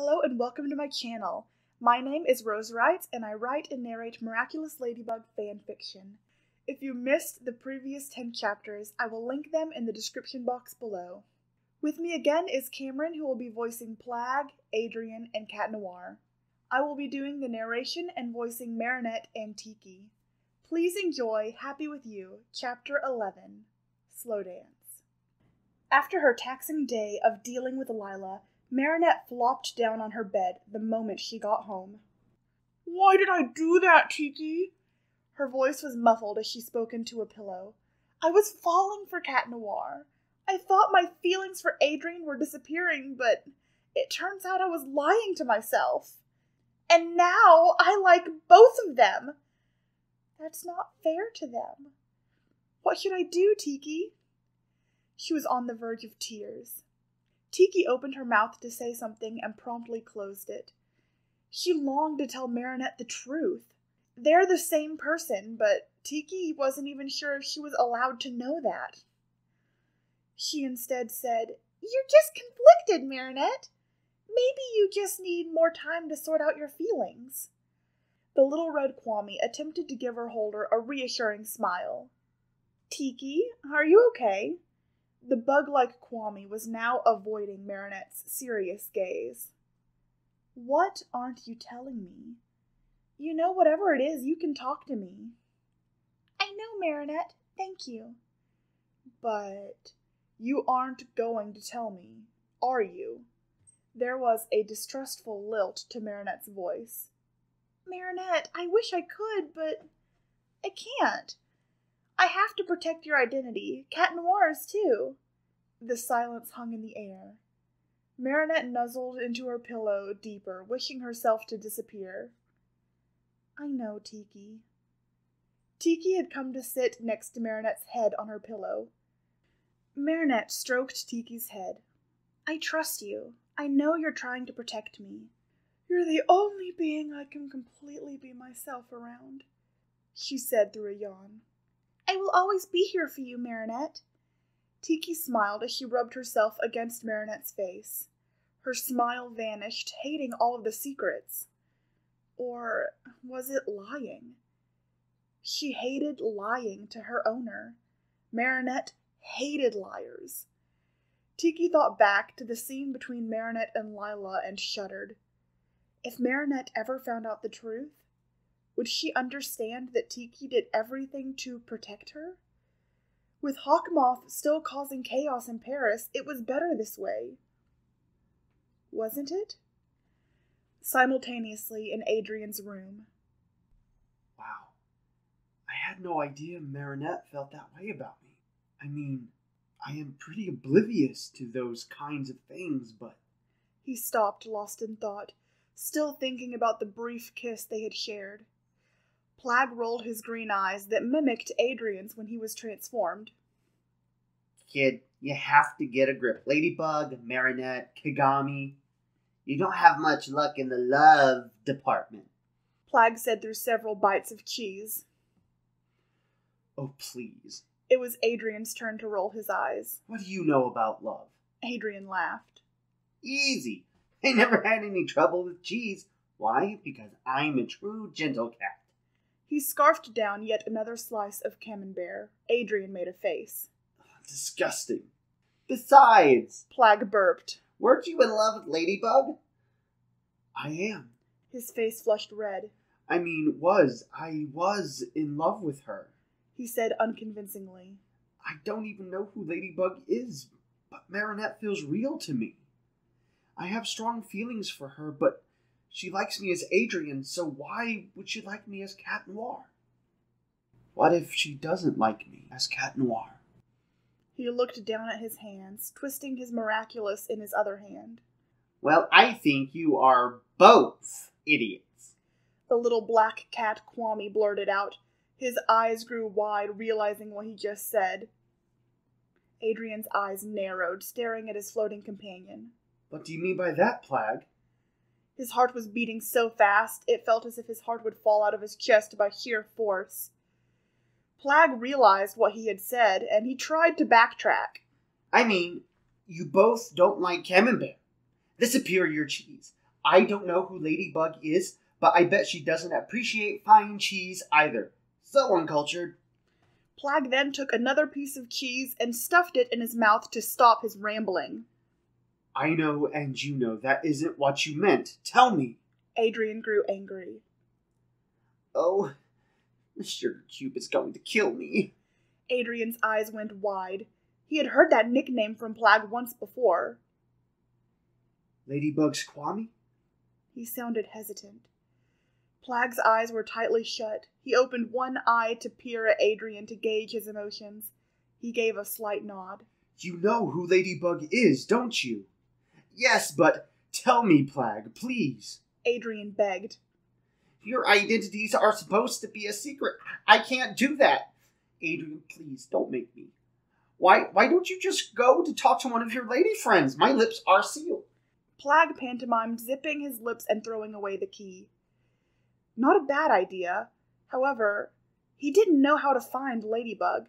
Hello and welcome to my channel. My name is Rose Wright and I write and narrate Miraculous Ladybug fanfiction. If you missed the previous 10 chapters, I will link them in the description box below. With me again is Cameron, who will be voicing Plagg, Adrien, and Cat Noir. I will be doing the narration and voicing Marinette and Tikki. Please enjoy Happy With You, Chapter 11, Slow Dance. After her taxing day of dealing with Lila, Marinette flopped down on her bed the moment she got home. "Why did I do that, Tikki?" Her voice was muffled as she spoke into a pillow. "I was falling for Cat Noir. I thought my feelings for Adrien were disappearing, but it turns out I was lying to myself. And now I like both of them. That's not fair to them. What should I do, Tikki?" She was on the verge of tears. Tikki opened her mouth to say something and promptly closed it. She longed to tell Marinette the truth. They're the same person, but Tikki wasn't even sure if she was allowed to know that. She instead said, "You're just conflicted, Marinette. Maybe you just need more time to sort out your feelings." The little red Kwami attempted to give her holder a reassuring smile. "Tikki, are you okay?" The bug-like Kwami was now avoiding Marinette's serious gaze. "What aren't you telling me? You know, whatever it is, you can talk to me." "I know, Marinette. Thank you." "But you aren't going to tell me, are you?" There was a distrustful lilt to Marinette's voice. "Marinette, I wish I could, but I can't. I have to protect your identity, Cat Noir's too." The silence hung in the air. Marinette nuzzled into her pillow deeper, wishing herself to disappear. "I know, Tikki." Tikki had come to sit next to Marinette's head on her pillow. Marinette stroked Tikki's head. "I trust you. I know you're trying to protect me. You're the only being I can completely be myself around," she said through a yawn. "I will always be here for you, Marinette." Tikki smiled as she rubbed herself against Marinette's face. Her smile vanished, hating all of the secrets. Or was it lying? She hated lying to her owner. Marinette hated liars. Tikki thought back to the scene between Marinette and Lila and shuddered. If Marinette ever found out the truth, would she understand that Tikki did everything to protect her? With Hawkmoth still causing chaos in Paris, it was better this way. Wasn't it? Simultaneously in Adrien's room. "Wow. I had no idea Marinette felt that way about me. I mean, I am pretty oblivious to those kinds of things, but..." He stopped, lost in thought, still thinking about the brief kiss they had shared. Plagg rolled his green eyes that mimicked Adrien's when he was transformed. "Kid, you have to get a grip. Ladybug, Marinette, Kagami. You don't have much luck in the love department," Plagg said through several bites of cheese. "Oh, please." It was Adrien's turn to roll his eyes. "What do you know about love?" Adrien laughed. "Easy. I never had any trouble with cheese. Why? Because I'm a true gentle cat." He scarfed down yet another slice of camembert. Adrien made a face. "Disgusting. Besides," Plagg burped. "weren't you in love with Ladybug?" "I am." His face flushed red. I was in love with her," he said unconvincingly. "I don't even know who Ladybug is, but Marinette feels real to me. I have strong feelings for her, but she likes me as Adrien, so why would she like me as Cat Noir? What if she doesn't like me as Cat Noir?" He looked down at his hands, twisting his miraculous in his other hand. "Well, I think you are both idiots." The little black cat Kwami blurted out. His eyes grew wide, realizing what he just said. Adrien's eyes narrowed, staring at his floating companion. "What do you mean by that, Plagg?" His heart was beating so fast, it felt as if his heart would fall out of his chest by sheer force. Plagg realized what he had said, and he tried to backtrack. "I mean, you both don't like camembert, the superior cheese. I don't know who Ladybug is, but I bet she doesn't appreciate fine cheese either. So uncultured. Plagg then took another piece of cheese and stuffed it in his mouth to stop his rambling. I know and you know that isn't what you meant. Tell me. Adrian grew angry. Oh, the sugar cube is going to kill me. Adrian's eyes went wide. He had heard that nickname from Plagg once before. Ladybug's Kwame? He sounded hesitant. Plagg's eyes were tightly shut. He opened one eye to peer at Adrian to gauge his emotions. He gave a slight nod. You know who Ladybug is, don't you? Yes, but tell me, Plagg, please. Adrian begged. Your identities are supposed to be a secret. I can't do that. Adrian, please, don't make me. Why don't you just go to talk to one of your lady friends? My lips are sealed. Plagg pantomimed, zipping his lips and throwing away the key. Not a bad idea. However, he didn't know how to find Ladybug.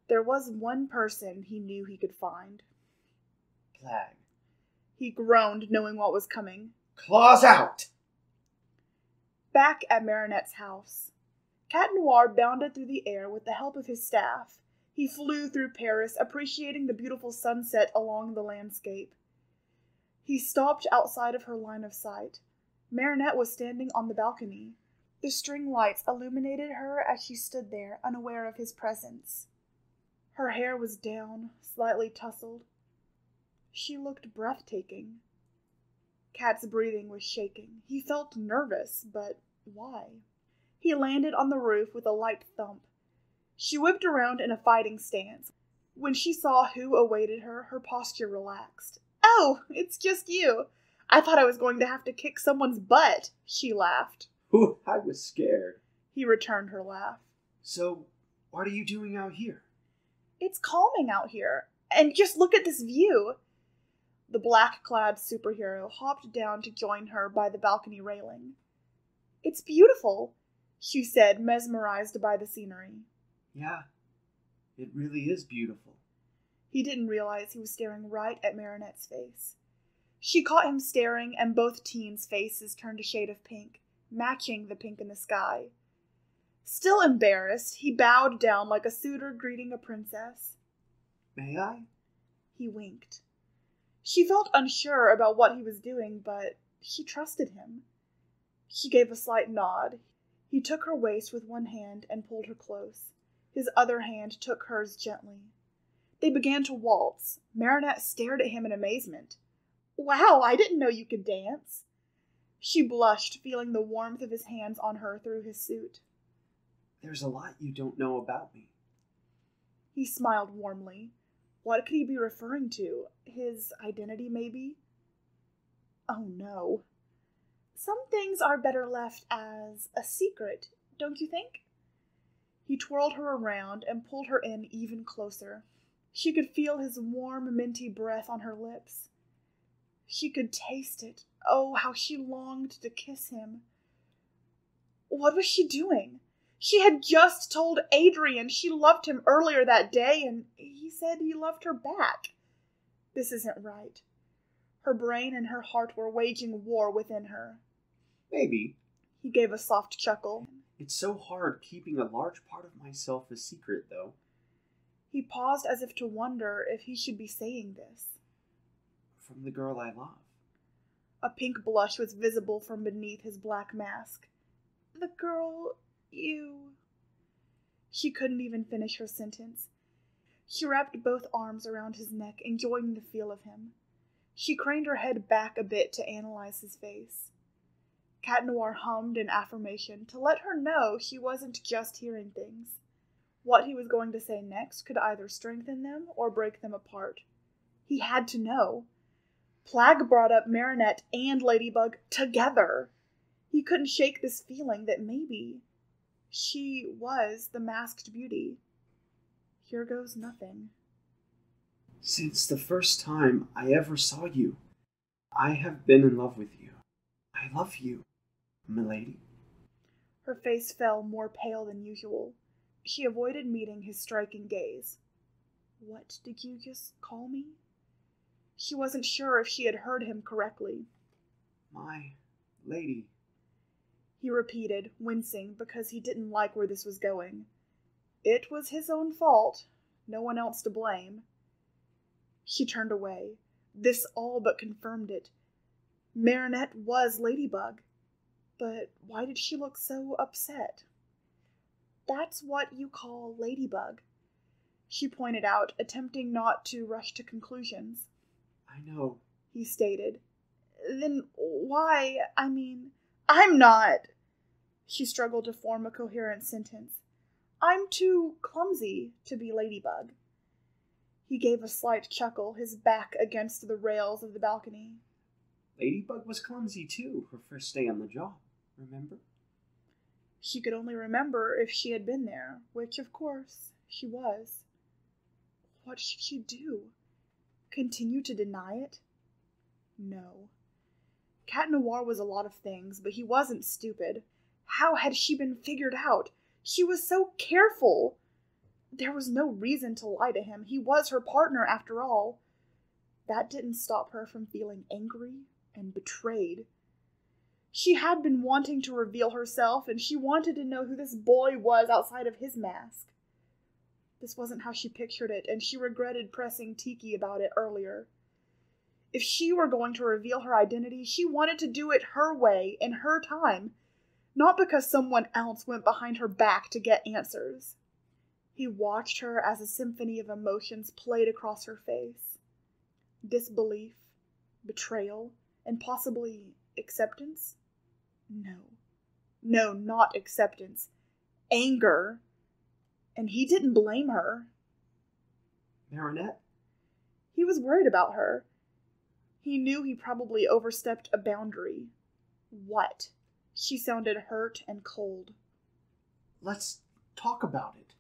There was one person he knew he could find. Plagg. He groaned, knowing what was coming. Claws out! Back at Marinette's house, Cat Noir bounded through the air with the help of his staff. He flew through Paris, appreciating the beautiful sunset along the landscape. He stopped outside of her line of sight. Marinette was standing on the balcony. The string lights illuminated her as she stood there, unaware of his presence. Her hair was down, slightly tousled. She looked breathtaking. Cat's breathing was shaking. He felt nervous, but why? He landed on the roof with a light thump. She whipped around in a fighting stance. When she saw who awaited her, her posture relaxed. "Oh, it's just you. I thought I was going to have to kick someone's butt," she laughed. Ooh, I was scared. He returned her laugh. So, what are you doing out here? It's calming out here. And just look at this view. The black-clad superhero hopped down to join her by the balcony railing. "It's beautiful," she said, mesmerized by the scenery. Yeah, it really is beautiful. He didn't realize he was staring right at Marinette's face. She caught him staring, and both teens' faces turned a shade of pink, matching the pink in the sky. Still embarrassed, he bowed down like a suitor greeting a princess. May I? He winked. She felt unsure about what he was doing, but she trusted him. She gave a slight nod. He took her waist with one hand and pulled her close. His other hand took hers gently. They began to waltz. Marinette stared at him in amazement. "Wow, I didn't know you could dance." She blushed, feeling the warmth of his hands on her through his suit. There's a lot you don't know about me. He smiled warmly. What could he be referring to? His identity, maybe? Oh no. Some things are better left as a secret, don't you think? He twirled her around and pulled her in even closer. She could feel his warm, minty breath on her lips. She could taste it. Oh, how she longed to kiss him. What was she doing? She had just told Adrian she loved him earlier that day, and he said he loved her back. This isn't right. Her brain and her heart were waging war within her. Maybe. He gave a soft chuckle. It's so hard keeping a large part of myself a secret, though. He paused as if to wonder if he should be saying this. From the girl I love. A pink blush was visible from beneath his black mask. The girl you... She couldn't even finish her sentence. She wrapped both arms around his neck, enjoying the feel of him. She craned her head back a bit to analyze his face. Cat Noir hummed in affirmation to let her know she wasn't just hearing things. What he was going to say next could either strengthen them or break them apart. He had to know. Plagg brought up Marinette and Ladybug together. He couldn't shake this feeling that maybe she was the masked beauty. Here goes nothing. Since the first time I ever saw you, I have been in love with you. I love you, milady. Her face fell more pale than usual. She avoided meeting his striking gaze. What did you just call me? She wasn't sure if she had heard him correctly. my lady, he repeated, wincing because he didn't like where this was going. It was his own fault, no one else to blame. She turned away. This all but confirmed it. Marinette was Ladybug. But why did she look so upset? That's what you call Ladybug, she pointed out, attempting not to rush to conclusions. I know, he stated. Then why, I'm not. She struggled to form a coherent sentence. I'm too clumsy to be Ladybug. He gave a slight chuckle, his back against the rails of the balcony. Ladybug was clumsy too, her first day on the job, remember? She could only remember if she had been there, which, of course, she was. What should she do? Continue to deny it? No. Cat Noir was a lot of things, but he wasn't stupid. How had she been figured out? She was so careful. There was no reason to lie to him. He was her partner, after all. That didn't stop her from feeling angry and betrayed. She had been wanting to reveal herself, and she wanted to know who this boy was outside of his mask. This wasn't how she pictured it, and she regretted pressing Tiki about it earlier. If she were going to reveal her identity, she wanted to do it her way, in her time, not because someone else went behind her back to get answers. He watched her as a symphony of emotions played across her face. Disbelief, betrayal, and possibly acceptance? No, not acceptance. Anger. And he didn't blame her. Marinette? He was worried about her. He knew he probably overstepped a boundary. What? She sounded hurt and cold. Let's talk about it.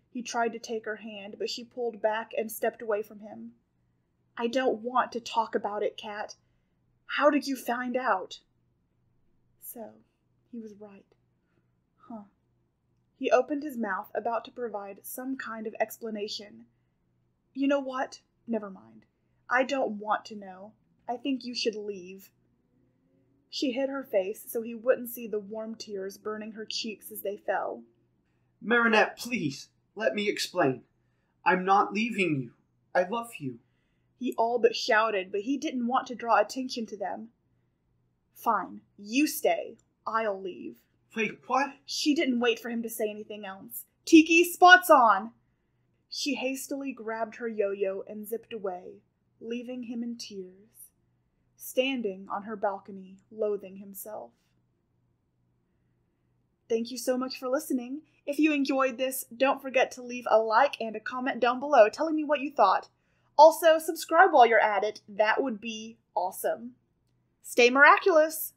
He tried to take her hand, but she pulled back and stepped away from him. I don't want to talk about it, Cat. How did you find out? So, he was right. Huh. He opened his mouth, about to provide some kind of explanation. You know what? Never mind. I don't want to know. I think you should leave. She hid her face so he wouldn't see the warm tears burning her cheeks as they fell. Marinette, please, let me explain. I'm not leaving you. I love you. He all but shouted, but he didn't want to draw attention to them. Fine, you stay. I'll leave. Wait, what? She didn't wait for him to say anything else. Tiki, spots on! She hastily grabbed her yo-yo and zipped away, leaving him in tears, standing on her balcony, loathing himself. Thank you so much for listening. If you enjoyed this, don't forget to leave a like and a comment down below telling me what you thought. Also, subscribe while you're at it. That would be awesome. Stay miraculous!